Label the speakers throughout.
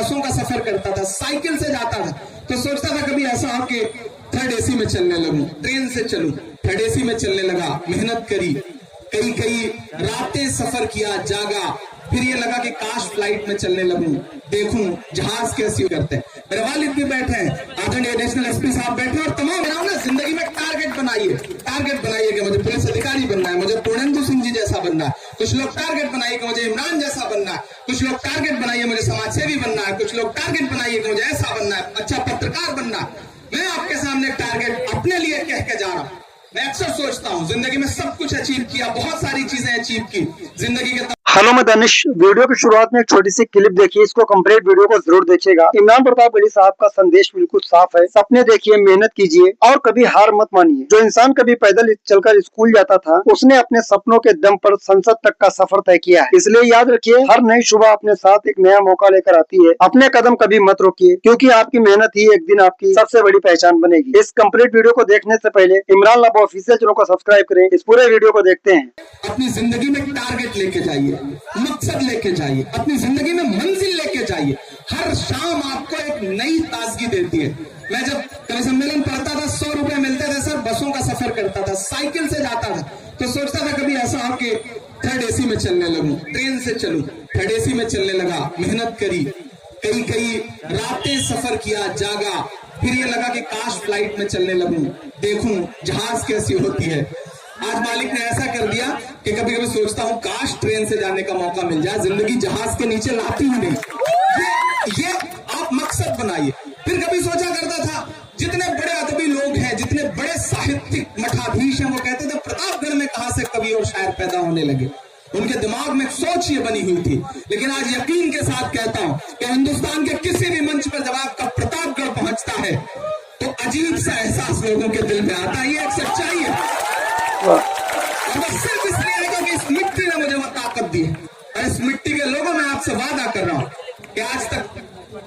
Speaker 1: बसों का सफर करता था, साइकिल से जाता था, तो सोचता था कभी ऐसा हो कि थर्ड एसी में चलने लगूं, ट्रेन से चलूं। थर्ड एसी में चलने लगा, मेहनत करी, कई कई रातें सफर किया, जागा, फिर ये लगा कि काश फ्लाइट में चलने लगूं, देखूं जहाज कैसे करते हैं। मेरे वालिद भी बैठे हैं, आदरणीय नेशनल एसपी साहब बैठे हैं, और तमाम ना जिंदगी में टारगेट बनाइए कि मुझे पुलिस अधिकारी बनना है, मुझे पूर्णेंदु सिंह जी जैसा बनना है। कुछ लोग टारगेट बनाइए कि मुझे इमरान जैसा बनना है, कुछ लोग टारगेट बनाइए मुझे समाज सेवी बनना है, कुछ लोग टारगेट बनाइए कि मुझे ऐसा बनना है, अच्छा पत्रकार बनना है। मैं आपके सामने टारगेट अपने लिए कह के जा रहा हूं। मैं अक्सर सोचता हूं जिंदगी में सब कुछ अचीव किया, बहुत सारी चीजें अचीव की जिंदगी के।
Speaker 2: हेलो, मैं दानिश। वीडियो की शुरुआत में एक छोटी सी क्लिप देखिए, इसको कंप्लीट वीडियो को जरूर देखिएगा। इमरान प्रतापगढ़ी साहब का संदेश बिल्कुल साफ है, सपने देखिए, मेहनत कीजिए और कभी हार मत मानिए। जो इंसान कभी पैदल चलकर स्कूल जाता था, उसने अपने सपनों के दम पर संसद तक का सफर तय किया है। इसलिए याद रखिए, हर नई सुबह अपने साथ एक नया मौका लेकर आती है। अपने कदम कभी मत रोकिए, क्योंकि आपकी मेहनत ही एक दिन आपकी सबसे बड़ी पहचान बनेगी। इस कंप्लीट वीडियो को देखने से पहले इमरान लाभ ऑफिशियल चैनल को सब्सक्राइब करें। इस पूरे वीडियो को देखते हैं।
Speaker 1: अपनी जिंदगी में टारगेट लेके जाइए, मकसद लेके जाइए, अपनी जिंदगी में मंजिल लेके जाइए। हर शाम आपको एक नई ताजगी देती है। मैं जब कवि सम्मेलन पढ़ता था, 100 रुपए मिलते थे सर, बसों का सफर करता था, साइकिल से जाता था, तो सोचता था कभी ऐसा हो कि थर्ड एसी में चलने लगूं, ट्रेन से चलूं। थर्ड एसी में चलने लगा, मेहनत करी, कई कई रातें सफर किया, जागा, फिर ये लगा कि काश फ्लाइट में चलने लगूं, देखूं जहाज कैसी होती है। आज मालिक ने ऐसा कर दिया कि कभी कभी सोचता हूं काश ट्रेन से जाने का मौका मिल जाए, जिंदगी जहाज के नीचे लाती ही नहीं। ये आप मकसद बनाइए। फिर कभी सोचा करता था, जितने बड़े अदबी लोग हैं, जितने बड़े साहित्यिक मठाधीश हैं, वो कहते थे प्रतापगढ़ में कहां से कवि और शायर पैदा होने लगे। उनके दिमाग में सोच ये बनी हुई थी। लेकिन आज यकीन के साथ कहता हूं कि हिंदुस्तान के किसी भी मंच पर जब आपका प्रतापगढ़ पहुंचता है, तो अजीब सा एहसास लोगों के दिल में आता है। ये एक सच्चाई है, और सिर्फ इसलिए है क्योंकि इस मिट्टी ने मुझे वो ताकत दी है। और इस मिट्टी के लोगों में आपसे वादा कर रहा हूं कि आज तक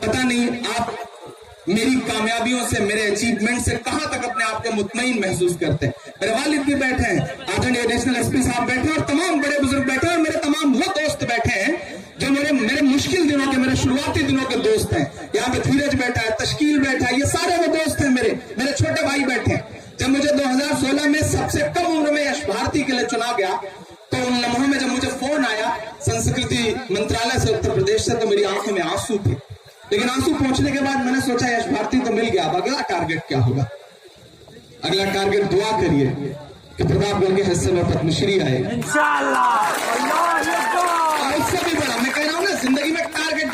Speaker 1: पता नहीं आप मेरी कामयाबियों से, मेरे अचीवमेंट से कहां तक अपने आप को मुतमईन महसूस करते हैं। मेरे वालिद भी बैठे हैं, आदरणीय नेशनल एसपी साहब बैठे हैं, और तमाम बड़े बुजुर्ग बैठे हैं, और मेरे तमाम वो दोस्त बैठे हैं जो मेरे मुश्किल दिनों के, मेरे शुरुआती दिनों के दोस्त हैं। यहाँ पे धीरज बैठा है, तश्कील बैठा है, ये सारे वो दोस्त हैं। मेरे छोटे भाई बैठे हैं। जब मुझे 2016 में सबसे कम उम्र में यश भारती के लिए चुना गया, तो उन लम्हों में जब मुझे फोन आया संस्कृति मंत्रालय से, उत्तर प्रदेश से, तो मेरी आंखों में आंसू थे। लेकिन आंसू पहुंचने के बाद मैंने सोचा यश भारती तो मिल गया, अब अगला टारगेट क्या होगा? अगला टारगेट दुआ करिए कि प्रतापगढ़ के हिस्से में पद्मश्री आए इंशाअल्लाह। और उससे भी बड़ा मैं कह रहा हूं ना, जिंदगी में टारगेट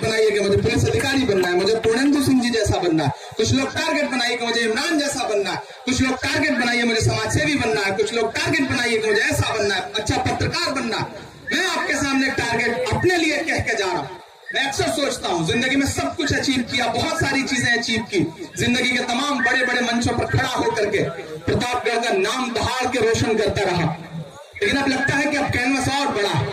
Speaker 1: बनाइए कि मुझे पुलिस अधिकारी बनना है, मुझे पूर्णेंदु सिंह जी जैसा बनना है। कुछ लोग टारगेट बनाइए कि मुझे इमरान जैसा बनना है, कुछ लोग टारगेट बनाइए मुझे समाज सेवी बनना है, कुछ लोग टारगेट बनाइए कि मुझे ऐसा बनना है, अच्छा पत्रकार बनना है। मैं आपके सामने टारगेट अपने लिए कह के जा रहा हूं। मैं अक्सर सोचता हूं जिंदगी में सब कुछ अचीव किया, बहुत सारी चीजें अचीव की, जिंदगी के तमाम बड़े बड़े मंचों पर खड़ा होकर के प्रतापगढ़ का नाम दहाड़ के रोशन करता रहा। लेकिन अब लगता है कि अब कैनवस और बड़ा है।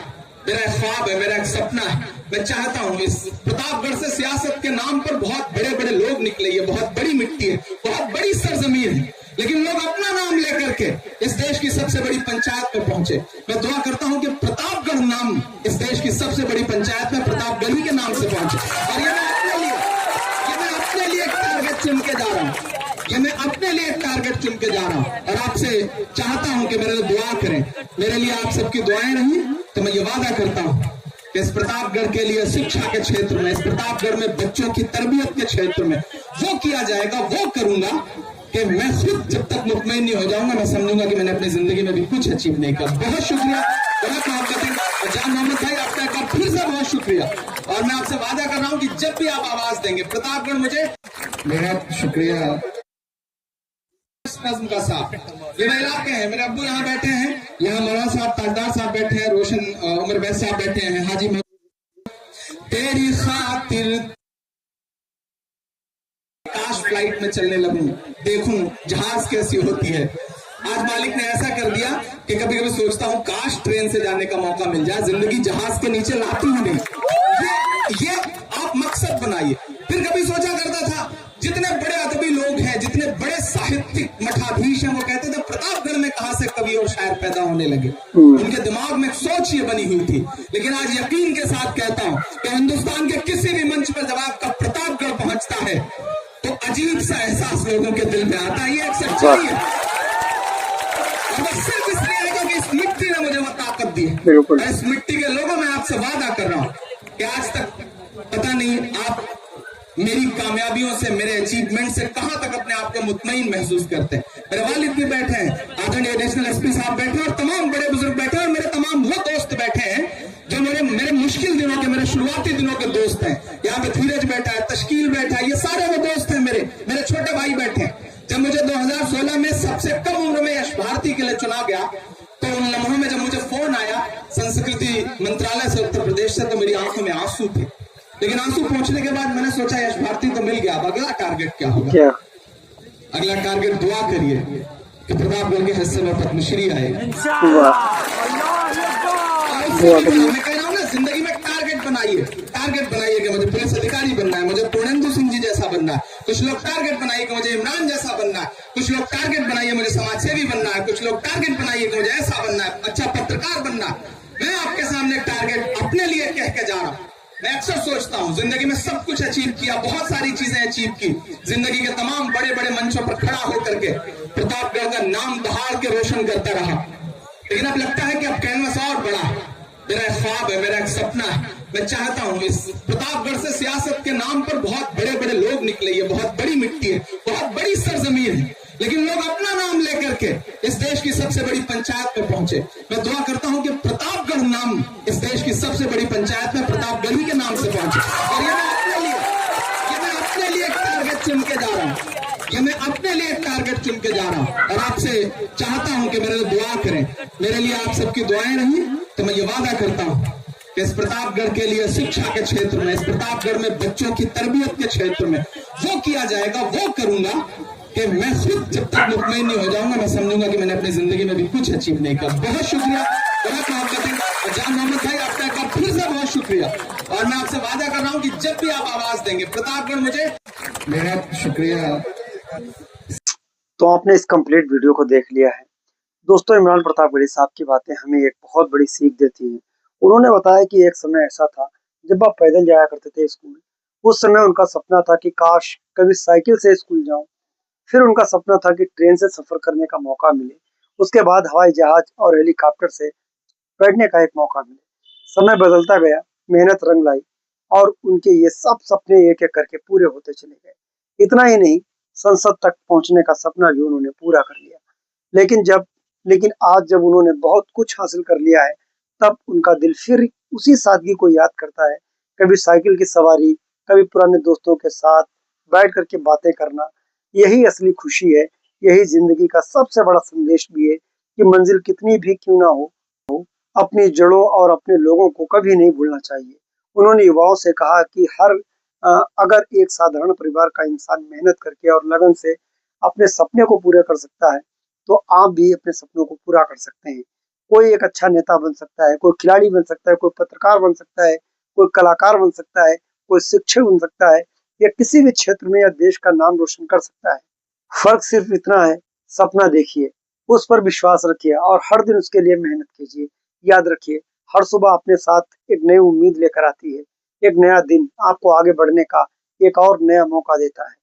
Speaker 1: मेरा एक ख्वाब है, मेरा एक सपना है। मैं चाहता हूं इस प्रतापगढ़ से सियासत के नाम पर बहुत बड़े बड़े लोग निकले। ये बहुत बड़ी मिट्टी है, बहुत बड़ी सरजमीन है, लेकिन लोग अपना नाम लेकर के इस देश की सबसे बड़ी पंचायत में पहुंचे। मैं दुआ करता हूं कि प्रतापगढ़ नाम इस देश की सबसे बड़ी पंचायत में प्रतापगढ़ ही के नाम से पहुंचे। और ये मैं अपने लिए एक टारगेट चुन के जा रहा हूं, और आपसे चाहता हूं कि मेरे लिए दुआ करें। मेरे लिए आप सबकी दुआएं रही तो मैं ये वादा करता हूं कि इस प्रतापगढ़ के लिए शिक्षा के क्षेत्र में, इस प्रतापगढ़ में बच्चों की तरबियत के क्षेत्र में वो किया जाएगा, वो करूंगा कि मैं खुद जब तक मुतमईन नहीं हो जाऊंगा, मैं समझूंगा कि मैंने अपनी जिंदगी में भी कुछ अचीव नहीं किया। बहुत शुक्रिया, बहुत मोहब्बत। जान मोहम्मद भाई, आपका एक बार फिर से बहुत शुक्रिया। और मैं आपसे वादा कर रहा हूं कि जब भी आप आवाज देंगे प्रतापगढ़ मुझे बेहद शुक्रिया। नज़्म का साहब, ये मेरे इलाके हैं, मेरे अब्बू यहाँ बैठे हैं, यहाँ मौलाना साहब, ताजदार साहब बैठे हैं, रोशन उमर वैद साहब बैठे हैं, हाजी तेरी खातिर काश फ्लाइट में चलने लगूं, देखूं जहाज कैसी होती है। आज मालिक ने ऐसा कर दिया कि कभी कभी सोचता हूं काश ट्रेन से जाने का मौका मिल जाए, जिंदगी जहाज के नीचे लाती ही नहीं। ये आप मकसद बनाइए। फिर कभी सोचा करता था, जितने बड़े अदबी लोग हैं, जितने बड़े साहित्यिक मठाधीश हैं, वो कहते थे प्रतापगढ़ में कहां से कवि और शायर पैदा होने लगे। उनके दिमाग में एक सोच ये बनी हुई थी। लेकिन आज यकीन के साथ कहता हूं कि हिंदुस्तान के किसी भी मंच पर जब आपका प्रतापगढ़ पहुंचता है तो अजीब सा एहसास लोगों के दिल में आता है। ये एक सच्चाई है, और सिर्फ इसलिए है क्योंकि इस मिट्टी ने मुझे वो ताकत दी है। इस मिट्टी के लोगों में आपसे वादा कर रहा हूं कि आज तक पता नहीं आप मेरी कामयाबियों से, मेरे अचीवमेंट से कहां तक अपने आप को मुतमईन महसूस करते हैं। मेरे वालिद भी बैठे हैं, आदरणीय एडिशनल एसपी साहब बैठे हैं, और तमाम बड़े बुजुर्ग बैठे हैं, और मेरे तमाम वो दोस्त बैठे हैं जो मेरे मुश्किल दिनों के, मेरे शुरुआती दिनों के दोस्त हैं। यहाँ पे धीरज बैठा है, तश्कील बैठा है, ये सारे वो दोस्त हैं मेरे छोटे भाई बैठे हैं। जब मुझे 2016 में सबसे कम उम्र में यश भारती के लिए चुना गया, तो उन लम्हों में जब मुझे फोन आया संस्कृति मंत्रालय से, उत्तर प्रदेश से, तो मेरी आंखों में आंसू थे। लेकिन आंसू पहुंचने के बाद मैंने सोचा यश भारती तो मिल गया, अब अगला टारगेट क्या होगा? अगला टारगेट दुआ करिए कि प्रतापगढ़ के हिस्से में पद्मश्री आएगा। मैं कह रहा हूं ना, जिंदगी में टारगेट बनाइए कि मुझे पुलिस अधिकारी बनना है, मुझे पूर्णेंदु सिंह जी जैसा बनना है। कुछ लोग टारगेट बनाइए कि मुझे इमरान जैसा बनना है। कुछ लोग टारगेट बनाइए मुझे समाजसेवी बनना है। कुछ लोग टारगेट बनाइए कि मुझे ऐसा बनना है, अच्छा पत्रकार बनना है। मैं आपके सामने टारगेट अपने लिए कह के जा रहा हूं। मैं अक्सर सोचता हूं जिंदगी में सब कुछ अचीव किया, बहुत सारी चीजें अचीव की, जिंदगी के तमाम बड़े बड़े मंचों पर खड़ा होकर के प्रतापगढ़ का नाम दहाड़ के रोशन करता रहा। लेकिन अब लगता है कि अब कैनवस और बड़ा है। मेरा एक ख्वाब है, मेरा एक सपना है। मैं चाहता हूं इस प्रतापगढ़ से सियासत के नाम पर बहुत बड़े बड़े लोग निकले। ये बहुत बड़ी मिट्टी है, बहुत बड़ी सरजमीन है, लेकिन लोग अपना नाम लेकर के इस देश की सबसे बड़ी पंचायत में पहुंचे। मैं दुआ करता हूं कि प्रतापगढ़ नाम इस देश की सबसे बड़ी पंचायत में प्रतापगढ़ ही के नाम से पहुंचे। और ये मैं अपने लिए एक टारगेट चुन के जा रहा हूं। और आपसे चाहता हूं कि मेरे लिए दुआ करें। मेरे लिए आप सबकी दुआएं रही तो मैं ये वादा करता हूं कि इस प्रतापगढ़ के लिए शिक्षा के क्षेत्र में, इस प्रतापगढ़ में बच्चों की तरबियत के क्षेत्र में वो किया जाएगा, वो करूंगा कि मैं खुद जब तक मुतमईन नहीं हो जाऊंगा, मैं समझूंगा कि मैंने अपनी जिंदगी में भी कुछ अचीव नहीं किया। बहुत शुक्रिया, बहुत मोहब्बत। जान मोहम्मद भाई, आपका एक बार फिर से बहुत शुक्रिया। और मैं आपसे वादा कर रहा हूं कि जब भी आप आवाज देंगे प्रतापगढ़ मुझे बेहद शुक्रिया।
Speaker 2: तो आपने इस कंप्लीट वीडियो को देख लिया है। दोस्तों, इमरान प्रतापगढ़ी साहब की बातें हमें एक बहुत बड़ी सीख देती हैं। उन्होंने बताया कि एक समय ऐसा था जब आप पैदल जाया करते थे स्कूल। उस समय उनका सपना था कि काश कभी साइकिल से स्कूल जाऊं। फिर उनका सपना था कि ट्रेन से सफर करने का मौका मिले। उसके बाद हवाई जहाज और हेलीकॉप्टर से बैठने का एक मौका मिले। समय बदलता गया, मेहनत रंग लाई, और उनके ये सब सपने एक एक करके पूरे होते चले गए। इतना ही नहीं, संसद तक पहुंचने का सपना भी उन्होंने पूरा कर लिया। लेकिन आज जब उन्होंने बहुत कुछ हासिल कर लिया है, तब उनका दिल फिर उसी सादगी को याद करता है। कभी साइकिल की सवारी, कभी पुराने दोस्तों के साथ बैठ करके बातें करना। यही असली खुशी है, यही जिंदगी का सबसे बड़ा संदेश भी है कि मंजिल कितनी भी क्यों ना हो, अपनी जड़ों और अपने लोगों को कभी नहीं भूलना चाहिए। उन्होंने युवाओं से कहा कि अगर एक साधारण परिवार का इंसान मेहनत करके और लगन से अपने सपने को पूरा कर सकता है, तो आप भी अपने सपनों को पूरा कर सकते हैं। कोई एक अच्छा नेता बन सकता है, कोई खिलाड़ी बन सकता है, कोई पत्रकार बन सकता है, कोई कलाकार बन सकता है, कोई शिक्षक बन सकता है, या किसी भी क्षेत्र में या देश का नाम रोशन कर सकता है। फर्क सिर्फ इतना है, सपना देखिए, उस पर विश्वास रखिए और हर दिन उसके लिए मेहनत कीजिए। याद रखिए, हर सुबह अपने साथ एक नई उम्मीद लेकर आती है। एक नया दिन आपको आगे बढ़ने का एक और नया मौका देता है।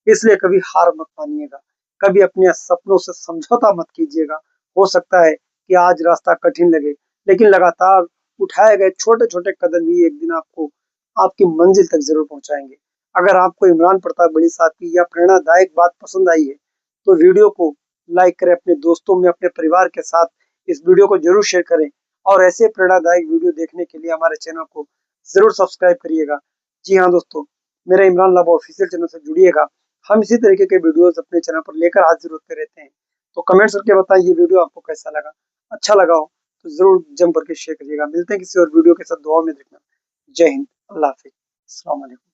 Speaker 2: इसलिए कभी हार मत मानिएगा, कभी अपने सपनों से समझौता मत कीजिएगा। हो सकता है कि आज रास्ता कठिन लगे, लेकिन लगातार उठाए गए छोटे छोटे कदम ही एक दिन आपको आपकी मंजिल तक जरूर पहुंचाएंगे। अगर आपको इमरान प्रतापगढ़ी साहब की यह प्रेरणादायक बात पसंद आई है, तो वीडियो को लाइक करें, अपने दोस्तों में, अपने परिवार के साथ इस वीडियो को जरूर शेयर करें, और ऐसे प्रेरणादायक वीडियो देखने के लिए हमारे चैनल को जरूर सब्सक्राइब करिएगा। जी हाँ दोस्तों, मेरे इमरान लाबा ऑफिशियल चैनल से जुड़िएगा। हम इसी तरीके के वीडियोस अपने चैनल पर लेकर हाजिर होते रहते हैं। तो कमेंट्स करके बताइए ये वीडियो आपको कैसा लगा। अच्छा लगा हो तो जरूर जम करके शेयर करिएगा। मिलते हैं किसी और वीडियो के साथ, दुआ में देखना। जय हिंद, अल्लाह हाफिज, अस्सलाम वालेकुम।